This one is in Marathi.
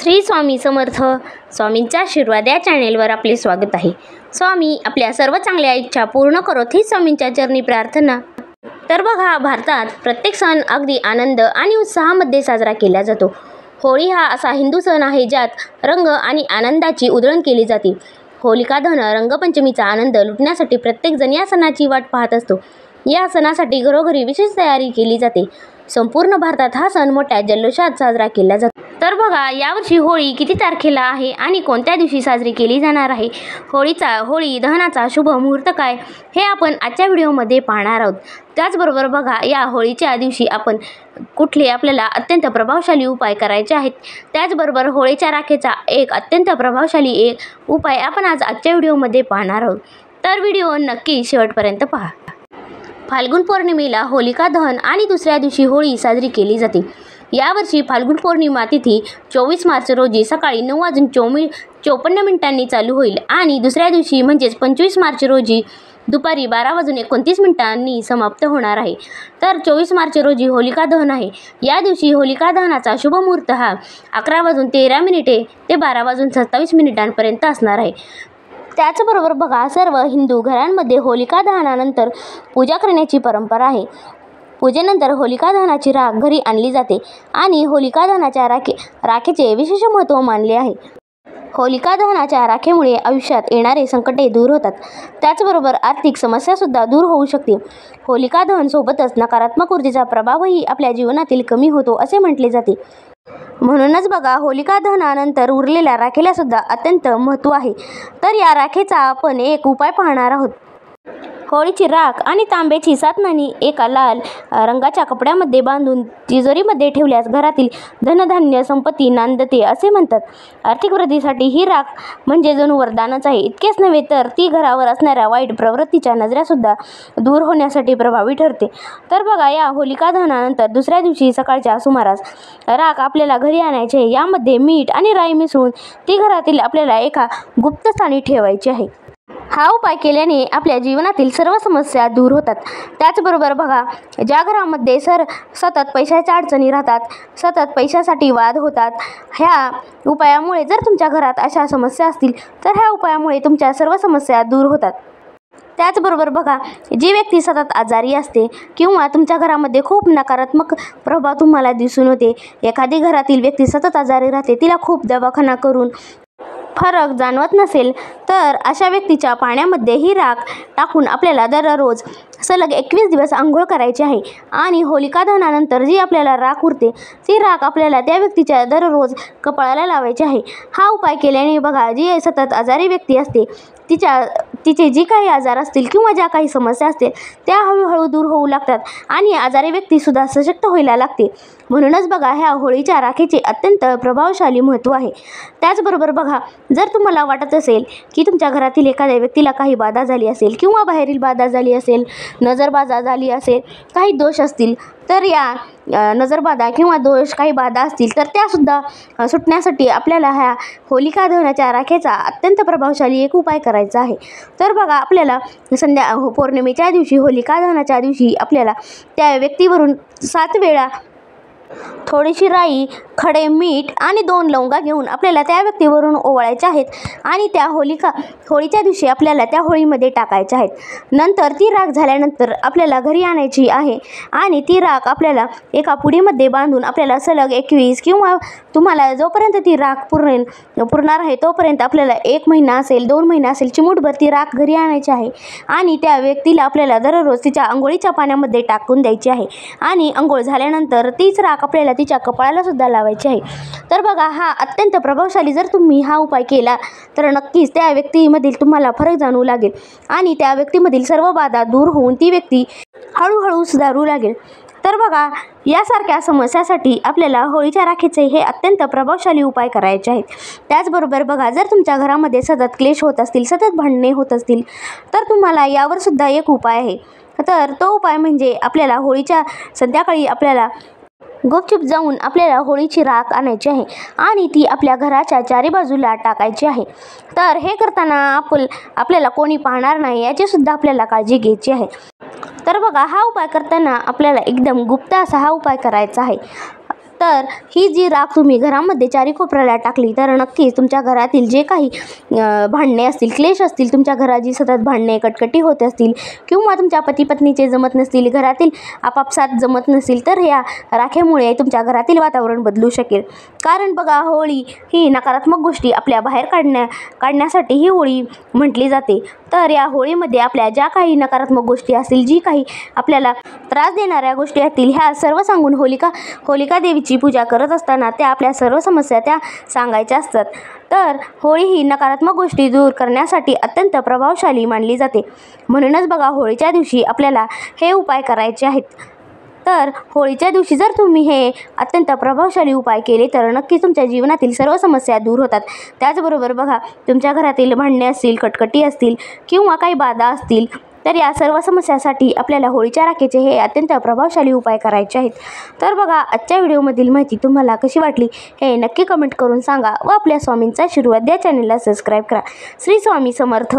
श्री स्वामी समर्थ. स्वामींचा आशीर्वाद या चॅनेलवर आपले स्वागत आहे. स्वामी आपल्या सर्व चांगल्या इच्छा पूर्ण करोत ही स्वामींच्या चरणी प्रार्थना. तर बघा, भारतात प्रत्येक सण अगदी आनंद आणि उत्साहामध्ये साजरा केला जातो. होळी हा असा हिंदू सण आहे ज्यात रंग आणि आनंदाची उधळण केली जाते. होलिका दहन रंगपंचमीचा आनंद लुटण्यासाठी प्रत्येकजण या सणाची वाट पाहत असतो. या सणासाठी घरोघरी विशेष तयारी केली जाते. संपूर्ण भारतात हा सण मोठ्या जल्लोषात साजरा केला जातो. तर बघा, यावर्षी होळी किती तारखेला आहे आणि कोणत्या दिवशी साजरी केली जाणार आहे, होळी दहनाचा शुभ मुहूर्त काय, हे आपण आजच्या व्हिडिओमध्ये पाहणार आहोत. त्याचबरोबर बघा, या होळीच्या दिवशी आपण कुठले आपल्याला अत्यंत प्रभावशाली उपाय करायचे आहेत. त्याचबरोबर होळीच्या राखेचा एक अत्यंत प्रभावशाली उपाय आपण आजच्या व्हिडिओमध्ये पाहणार आहोत. तर व्हिडिओ नक्की शेवटपर्यंत पहा. फाल्गुन पौर्णिमेला होलिका दहन आणि दुसऱ्या दिवशी होळी साजरी केली जाते. यावर्षी फाल्गुन पौर्णिमा तिथी 24 मार्च रोजी सकाळी 9:54 चालू होईल आणि दुसऱ्या दिवशी म्हणजेच 25 मार्च रोजी दुपारी 12:29 समाप्त होणार आहे. तर 24 मार्च रोजी होलिका दहन आहे. या दिवशी होलिका दहनाचा शुभ मुहूर्त हा 11:13 ते 12:27 असणार आहे. त्याचबरोबर बघा, सर्व हिंदू घरांमध्ये होलिका दहनानंतर पूजा करण्याची परंपरा आहे. पूजेनंतर होलिका दहनाची राख घरी आणली जाते आणि होलिका दहनाच्या राखेचे विशेष महत्त्व मानले आहे. होलिका दहनाच्या राखेमुळे आयुष्यात येणारे संकटे दूर होतात. त्याचबरोबर आर्थिक समस्यासुद्धा दूर होऊ शकते. होलिका दहन सोबतच नकारात्मक ऊर्जेचा प्रभावही आपल्या जीवनातील कमी होतो असे म्हटले जाते. म्हणूनच बघा, होलिका दहनानंतर उरलेल्या राखेला सुद्धा अत्यंत महत्त्व आहे. तर या राखेचा आपण एक उपाय पाहणार आहोत. होळीची राख आणि तांब्याची 7 नाणी एका लाल रंगाच्या कपड्यामध्ये बांधून तिजोरीमध्ये ठेवल्यास घरातील धनधान्य संपत्ती नांदते असे म्हणतात. आर्थिक वृद्धीसाठी ही राख म्हणजे जणू वरदानच आहे. इतकेच नव्हे तर ती घरावर असणाऱ्या वाईट प्रवृत्तीच्या नजऱ्यासुद्धा दूर होण्यासाठी प्रभावी ठरते. तर बघा, या होलिका दहनानंतर दुसऱ्या दिवशी सकाळच्या सुमारास राख आपल्याला घरी आणायची आहे. यामध्ये मीठ आणि राई मिसळून ती घरातील आपल्याला एका गुप्त स्थानी ठेवायची आहे. हा उपाय केल्याने आपल्या जीवनातील सर्व समस्या दूर होतात. त्याचबरोबर बघा, ज्या घरामध्ये सतत पैशाच्या अडचणी राहतात, सतत पैशासाठी वाद होतात, ह्या उपायामुळे जर तुमच्या घरात अशा समस्या असतील तर ह्या उपायामुळे तुमच्या सर्व समस्या दूर होतात. त्याचबरोबर बघा, जी व्यक्ती सतत आजारी असते किंवा तुमच्या घरामध्ये खूप नकारात्मक प्रभाव तुम्हाला दिसून होते, एखादी घरातील व्यक्ती सतत आजारी राहते, तिला खूप दवाखाना करून फरक जाणवत नसेल, तर अशा व्यक्तीच्या पाण्यामध्ये ही राख टाकून आपल्याला दररोज सलग 21 दिवस आंघोळ करायची आहे. आणि होलिका दहनानंतर जी आपल्याला राख उरते ती राख आपल्याला त्या व्यक्तीच्या दररोज कपाळाला लावायची आहे. हा उपाय केल्याने बघा, जी सतत आजारी व्यक्ती असते तिचे जी काही आजार असतील किंवा ज्या काही समस्या असतील त्या हळूहळू दूर होऊ लागतात आणि आजारी व्यक्तीसुद्धा सशक्त व्हायला लागते. म्हणूनच बघा, ह्या होळीच्या राखेचे अत्यंत प्रभावशाली महत्त्व आहे. त्याचबरोबर बघा, जर तुम्हाला वाटत असेल की तुमच्या घरातील एखाद्या व्यक्तीला काही बाधा झाली असेल किंवा बाहेरील बाधा झाली असेल, नजरबाधा झाली असेल, काही दोष असतील, तर या नजरबाधा किंवा दोष काही बाधा असतील तर त्यासुद्धा सुटण्यासाठी आपल्याला ह्या होलिका दहनाच्या राखेचा अत्यंत प्रभावशाली एक उपाय करायचा आहे. तर बघा, आपल्याला पौर्णिमेच्या दिवशी होलिका दहनाच्या दिवशी आपल्याला त्या व्यक्तीवरून 7 वेळा थोडीशी राई, खडे मीठ आणि 2 लवंगा घेऊन आपल्याला त्या व्यक्तीवरून ओवाळायच्या आहेत आणि त्या होळीच्या दिवशी आपल्याला त्या होळीमध्ये टाकायच्या आहेत. नंतर ती राख झाल्यानंतर आपल्याला घरी आणायची आहे आणि ती राख आपल्याला एका पुडीमध्ये बांधून आपल्याला सलग 21 किंवा तुम्हाला जोपर्यंत ती राख पुरणार आहे तोपर्यंत आपल्याला 1 महिना असेल, 2 महिना असेल, चिमूटभर ती राख घरी आणायची आहे आणि त्या व्यक्तीला आपल्याला दररोज तिच्या अंघोळीच्या पाण्यामध्ये टाकून द्यायची आहे आणि अंघोळ झाल्यानंतर तीच राख आपल्याला तिच्या कपाळाला सुद्धा लावायची आहे. तर बघा, हा अत्यंत प्रभावशाली जर तुम्ही हा उपाय केला तर नक्कीच त्या व्यक्तीमधील तुम्हाला फरक जाणवू लागेल आणि त्या व्यक्तीमधील सर्व बाधा दूर होऊन ती व्यक्ती हळूहळू सुधारू लागेल. तर बघा, यासारख्या समस्यासाठी आपल्याला होळीच्या राखेचे हे अत्यंत प्रभावशाली उपाय करायचे आहेत. त्याचबरोबर बघा, जर तुमच्या घरामध्ये सतत क्लेश होत असतील, सतत भांडणे होत असतील, तर तुम्हाला यावर सुद्धा एक उपाय आहे. तर तो उपाय म्हणजे आपल्याला होळीच्या संध्याकाळी आपल्याला गुपचूप जाऊन आपल्याला होळीची राख आणायची आहे आणि ती आपल्या घराच्या चारी बाजूला टाकायची आहे. तर हे करताना आपल्याला कोणी पाहणार नाही याची सुद्धा आपल्याला काळजी घ्यायची आहे. तर बघा, हा उपाय करताना आपल्याला एकदम गुप्त असा हा उपाय करायचा आहे. तर ही जी राख तुम्ही घरामध्ये चारी कोपऱ्याला टाकली तर नक्कीच तुमच्या घरातील जे काही भांडणे असतील, क्लेश असतील, तुमच्या घराची सतत भांडणे कटकटी होत असतील किंवा तुमच्या पती पत्नीचे जमत नसतील, घरातील आपापसात जमत नसतील, तर या राखेमुळे तुमच्या घरातील वातावरण बदलू शकेल. कारण बघा, होळी ही नकारात्मक गोष्टी आपल्या बाहेर काढण्यासाठी ही होळी म्हटली जाते. तर या होळीमध्ये आपल्या ज्या काही नकारात्मक गोष्टी असतील, जी काही आपल्याला त्रास देणाऱ्या गोष्टी असतील, ह्या सर्व सांगून होलिका देवीची पूजा करत असताना त्या आपल्या सर्व समस्या त्या सांगायच्या असतात. तर होळी ही नकारात्मक गोष्टी दूर करण्यासाठी अत्यंत प्रभावशाली मानली जाते. म्हणूनच बघा, होळीच्या दिवशी आपल्याला हे उपाय करायचे आहेत. तर होळीच्या दिवशी जर तुम्ही हे अत्यंत प्रभावशाली उपाय केले तर नक्कीच तुमच्या जीवनातील सर्व समस्या दूर होतात. त्याचबरोबर बघा, तुमच्या घरातील भांडणे असतील, कटकटी असतील किंवा काही बाधा असतील, तर या सर्व समस्यासाठी आपल्याला होळीच्या राखेचे हे अत्यंत प्रभावशाली उपाय करायचे आहेत. तर बघा, आजच्या व्हिडिओमधील माहिती तुम्हाला कशी वाटली हे नक्की कमेंट करून सांगा व आपल्या स्वामींचा आशीर्वाद द्या. चॅनलला सबस्क्राईब करा. श्री स्वामी समर्थ.